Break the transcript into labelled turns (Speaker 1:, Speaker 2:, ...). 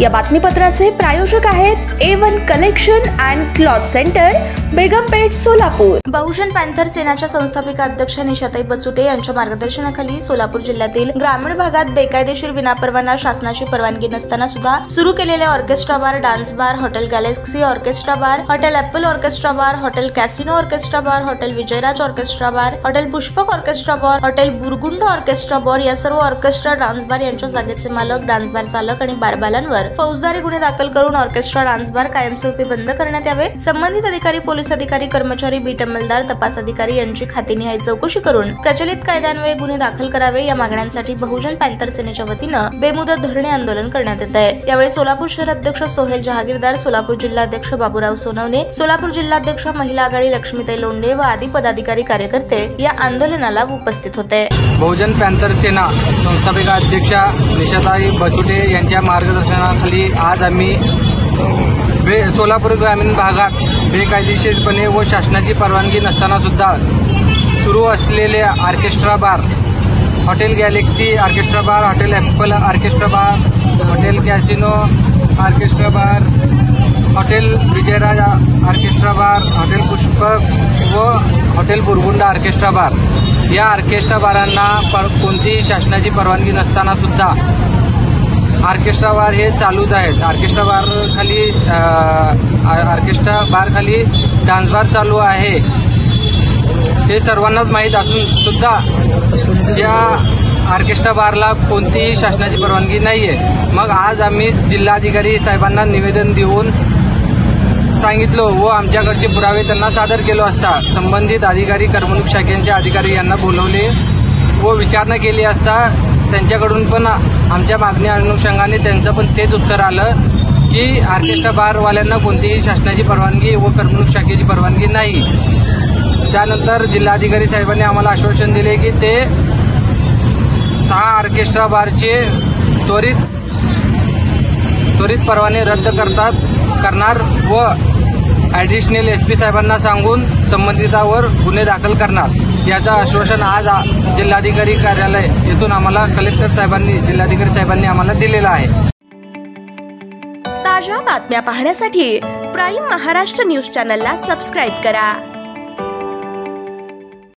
Speaker 1: या बातमीपत्राचे प्रायोजक आहेत A1 collection and cloth centre, Begampeth, Solapur.
Speaker 2: Bahujan Panther सेनाच्या संस्थापिका अध्यक्ष निशाताई बचुटे यांच्या मार्गदर्शनाखाली सोलापूर जिल्ह्यातील ग्रामीण भागात बेकायदेशीर विनापरवाना शासनाची परवानगी नसताना सुद्धा सुरू केलेले orchestra bar, dance bar, hotel Galaxy orchestra bar, hotel Apple orchestra bar, hotel Casino orchestra bar, hotel Vijayraj orchestra bar, hotel Pushpak orchestra bar, hotel Burgund orchestra bar या सर्व ऑर्केस्ट्रा, डान्स बार यांच्या जागेचे मालक, डान्स बार चालक आणि बारबालांवर फौजदारी गुन्हे दाखल करून ऑर्केस्ट्रा, डान्स बार कायमस्वरूपी बंद करण्यात यावे। संबंधित अधिकारी, पोलीस अधिकारी, कर्मचारी, बीट अंमलदार, तपास अधिकारी यांची खातेनिहाय चौकशी करून प्रचलित कायद्यान्वये गुन्हे दाखल करावे या मागण्यांसाठी बहुजन पॅन्थर सेनेच्या वतीनं बेमुदत धरणे आंदोलन करण्यात येत आहे। यावेळी सोलापूर शहर अध्यक्ष सोहेल जहागीरदार, सोलापूर जिल्हाध्यक्ष बाबूराव सोनवणे, सोलापूर जिल्हाध्यक्ष महिला आघाडी लक्ष्मीताई लोंढे व आदी पदाधिकारी, कार्यकर्ते या आंदोलनाला उपस्थित होते।
Speaker 3: बहुजन पॅन्थर सेना संस्थापिका अध्यक्षा निशाताई बचुटे यांच्या मार्गदर्शनाखाली आज आम्ही सोलापूर ग्रामीण भागात बेकायदेशीरपणे व शासनाची परवानगी नसताना सुद्धा सुरू असलेले orchestra bar, hotel Galaxy orchestra bar, hotel Apple orchestra bar, hotel Casino orchestra bar, hotel Vijayraj orchestra bar, hotel Pushpak व हॉटेल बुरगुंड ऑर्केस्ट्रा बार या ऑर्केस्ट्रा बारांना कोणतीही शासनाची परवानगी नसताना सुद्धा ऑर्केस्ट्रा बार हे चालूच आहेत। ऑर्केस्ट्रा बार खाली डान्स बार चालू आहे हे सर्वांनाच माहीत असून सुद्धा या ऑर्केस्ट्रा बारला कोणतीही शासनाची परवानगी नाही आहे। मग आज आम्ही जिल्हाधिकारी साहेबांना निवेदन देऊन सांगितलं व आमच्याकडचे पुरावे त्यांना सादर केलो असता संबंधित अधिकारी, करमणूक शाखेच्या अधिकारी यांना बोलवले व विचारणा केली असता त्यांच्याकडून पण आमच्या मागणी अनुषंगाने त्यांचं पण तेच उत्तर आलं की ऑर्केस्ट्रा बारवाल्यांना कोणतीही शासनाची परवानगी व करमणूक शाखेची परवानगी नाही। त्यानंतर जिल्हाधिकारी साहेबांनी आम्हाला आश्वासन दिले की ते 6 ऑर्केस्ट्रा बारचे त्वरित परवाने रद्द करणार व ॲडिशनल SP साहेबांना सांगून संबंधितावर गुन्हे दाखल करणार याचं आश्वासन आज जिल्हाधिकारी कार्यालय येथून आम्हाला कलेक्टर साहेबांनी, जिल्हाधिकारी साहेबांनी आम्हाला दिलेलं आहे।
Speaker 1: ताज्या बातम्या पाहण्यासाठी प्राईम महाराष्ट्र न्यूज चॅनलला सबस्क्राईब करा।